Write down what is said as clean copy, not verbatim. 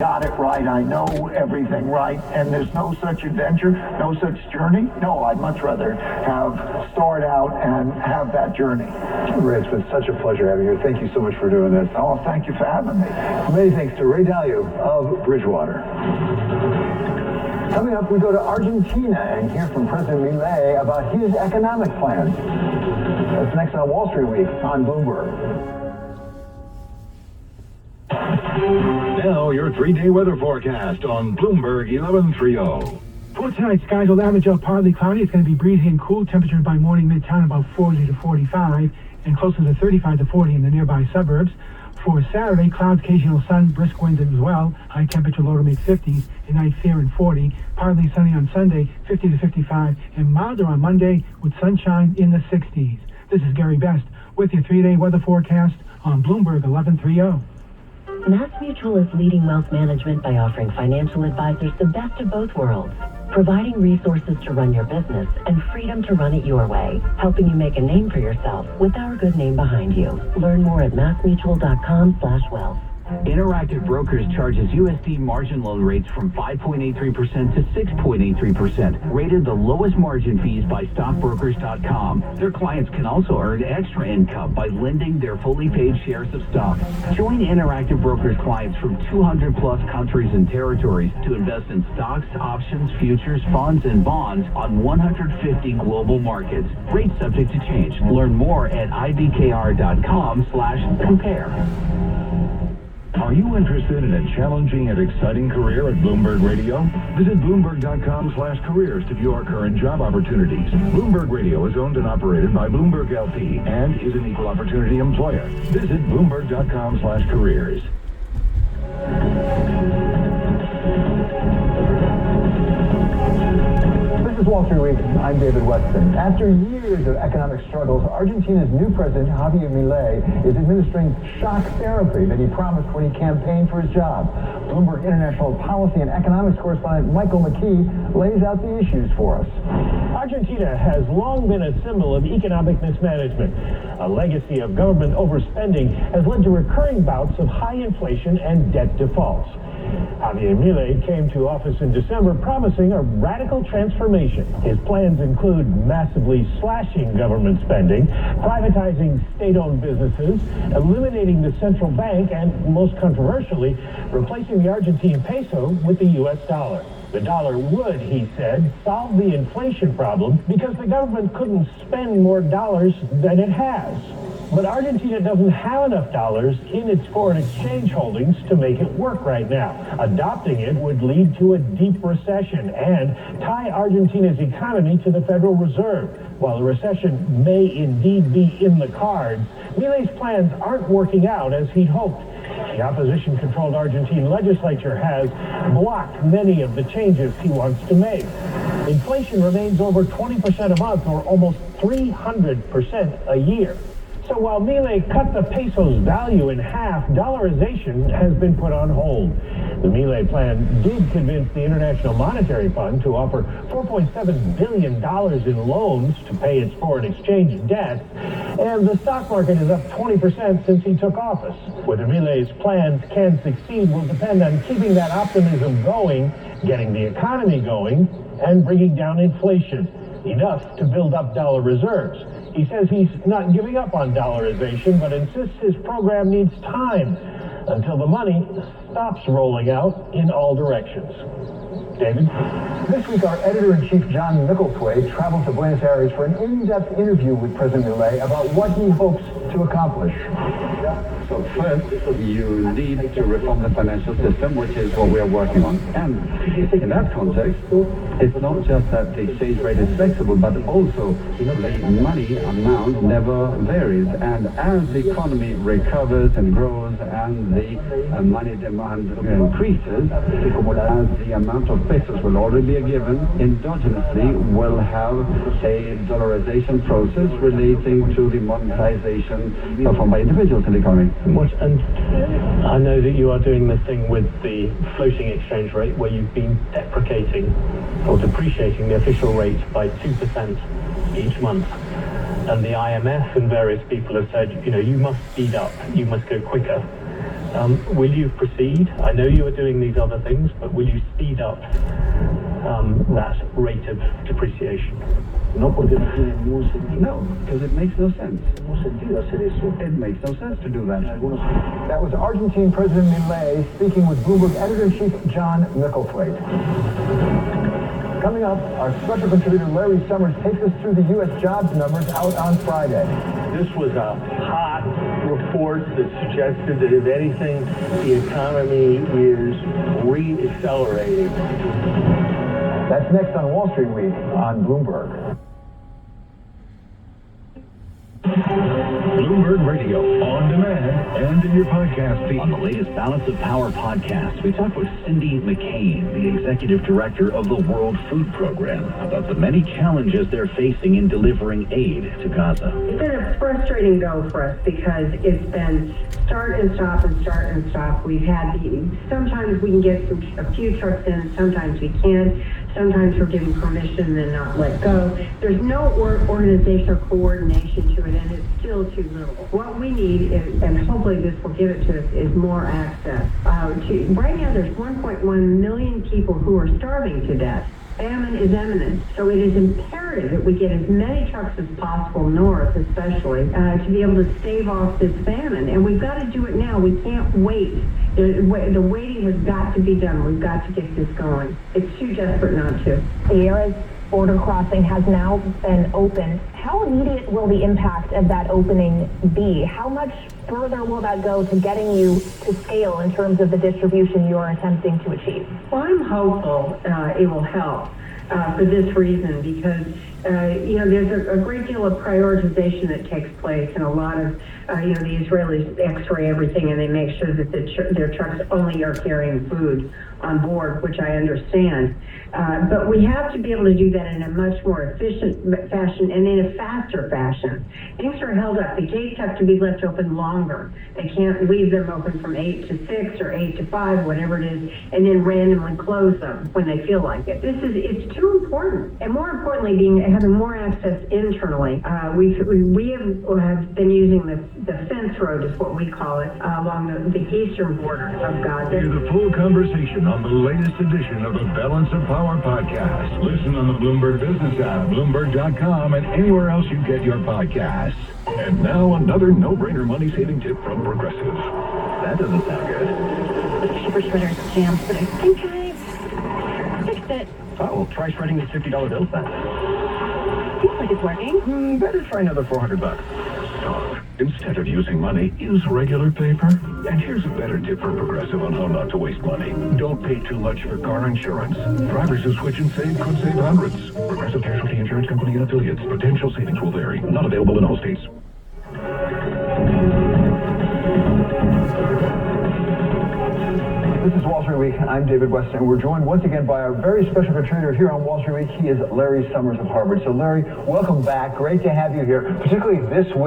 got it right, I know everything right, and there's no such adventure, no such journey. No, I'd much rather have start out and have that journey. Ray, it's been such a pleasure having you here. Thank you so much for doing this. Oh, thank you for having me. Many thanks to Ray Dalio of Bridgewater. Coming up, we go to Argentina and hear from President Milei about his economic plans. That's next on Wall Street Week on Bloomberg. Now, your 3-day weather forecast on Bloomberg 1130. For tonight, skies will average out partly cloudy. It's going to be breezy and cool. Temperatures by morning midtown about 40 to 45 and closer to 35 to 40 in the nearby suburbs. For Saturday, clouds, occasional sun, brisk winds as well. High temperature low to mid-50s, and night fair and 40. Partly sunny on Sunday, 50 to 55, and milder on Monday with sunshine in the 60s. This is Gary Best with your 3-day weather forecast on Bloomberg 1130. MassMutual is leading wealth management by offering financial advisors the best of both worlds, providing resources to run your business and freedom to run it your way, helping you make a name for yourself with our good name behind you. Learn more at massmutual.com/wealth. Interactive Brokers charges USD margin loan rates from 5.83% to 6.83%, rated the lowest margin fees by stockbrokers.com. Their clients can also earn extra income by lending their fully paid shares of stock. Join Interactive Brokers clients from 200 plus countries and territories to invest in stocks, options, futures, funds, and bonds on 150 global markets. Rates subject to change. Learn more at ibkr.com/compare. Are you interested in a challenging and exciting career at Bloomberg Radio? Visit Bloomberg.com/careers to view our current job opportunities. Bloomberg Radio is owned and operated by Bloomberg LP and is an equal opportunity employer. Visit Bloomberg.com/careers. This is Wall Street Week. I'm David Weston. After years of economic struggles, Argentina's new president, Javier Milei, is administering shock therapy that he promised when he campaigned for his job. Bloomberg International Policy and Economics correspondent Michael McKee lays out the issues for us. Argentina has long been a symbol of economic mismanagement. A legacy of government overspending has led to recurring bouts of high inflation and debt defaults. Javier Milei came to office in December promising a radical transformation. His plans include massively slashing government spending, privatizing state-owned businesses, eliminating the central bank, and, most controversially, replacing the Argentine peso with the U.S. dollar. The dollar would, he said, solve the inflation problem because the government couldn't spend more dollars than it has. But Argentina doesn't have enough dollars in its foreign exchange holdings to make it work right now. Adopting it would lead to a deep recession and tie Argentina's economy to the Federal Reserve. While a recession may indeed be in the cards, Milei's plans aren't working out as he'd hoped. The opposition-controlled Argentine legislature has blocked many of the changes he wants to make. Inflation remains over 20% a month, or almost 300% a year. So while Milei cut the peso's value in half, dollarization has been put on hold. The Milei plan did convince the International Monetary Fund to offer $4.7 billion in loans to pay its foreign exchange debts, and the stock market is up 20% since he took office. Whether Milei's plans can succeed will depend on keeping that optimism going, getting the economy going, and bringing down inflation, enough to build up dollar reserves. He says he's not giving up on dollarization, but insists his program needs time until the money stops rolling out in all directions. David? This week, our editor-in-chief, John Micklethwait, traveled to Buenos Aires for an in-depth interview with President Milei about what he hopes to accomplish. So first, you need to reform the financial system, which is what we are working on. And in that context, it's not just that the exchange rate is flexible, but also the money amount never varies. And as the economy recovers and grows and the money demand increases, as the amount of pesos will already be given, endogenously will have a dollarization process relating to the monetization performed by individuals in the economy. And I know that you are doing the thing with the floating exchange rate where you've been deprecating or depreciating the official rate by 2% each month. And the IMF and various people have said, you must speed up, you must go quicker. Will you proceed? I know you are doing these other things, but will you speed up that rate of depreciation? No, porque no tiene ningún sentido. No, because it makes no sense. Ningún sentido hacer eso. It makes no sense to do that. That was Argentine President Milei speaking with Bloomberg Editor-in-Chief John Micklethwait. Coming up, our special contributor Larry Summers takes us through the U.S. jobs numbers out on Friday. This was a hot report that suggested that if anything, the economy is re-accelerating. That's next on Wall Street Week on Bloomberg. Bloomberg Radio, on demand and in your podcast feed. On the latest Balance of Power podcast, we talk with Cindy McCain, the executive director of the World Food Program, about the many challenges they're facing in delivering aid to Gaza. It's been a frustrating go for us because it's been start and stop and start and stop. We've had sometimes we can get a few trucks in, sometimes we can't. Sometimes we're given permission and then not let go. There's no organizational coordination to it, and it's still too little. What we need, is, and hopefully this will give it to us, is more access. Right now, there's 1.1 million people who are starving to death. Famine is imminent, so it is imperative that we get as many trucks as possible north, especially, to be able to stave off this famine. And we've got to do it now. We can't wait. The waiting has got to be done. We've got to get this going. It's too desperate not to. Sierra's border crossing has now been opened. How immediate will the impact of that opening be? How much further will that go to getting you to scale in terms of the distribution you are attempting to achieve? Well, I'm hopeful it will help for this reason, because there's a great deal of prioritization that takes place, and a lot of the Israelis x-ray everything and they make sure that their trucks only are carrying food on board, which I understand. But we have to be able to do that in a much more efficient fashion and in a faster fashion. Things are held up. The gates have to be left open longer. They can't leave them open from 8 to 6 or 8 to 5, whatever it is, and then randomly close them when they feel like it. It's too important. And more importantly, having more access internally. We have been using the fence road, is what we call it, along the eastern border of Gaza. Hear the full conversation on the latest edition of the Balance of Power podcast. Listen on the Bloomberg Business app, Bloomberg.com, and anywhere else you get your podcasts. And now another no-brainer money-saving tip from Progressive. That doesn't sound good. The super shredder is jammed, but I think I fixed it. Oh, well, try shredding these $50 bills then. Seems like it's working. Better try another $400. Instead of using money, use regular paper. And here's a better tip from Progressive on how not to waste money. Don't pay too much for car insurance. Drivers who switch and save could save hundreds. Progressive Casualty Insurance Company and affiliates. Potential savings will vary. Not available in all states. This is Wall Street Week. I'm David Weston. We're joined once again by our very special contributor here on Wall Street Week. He is Larry Summers of Harvard. So Larry, welcome back. Great to have you here, particularly this week.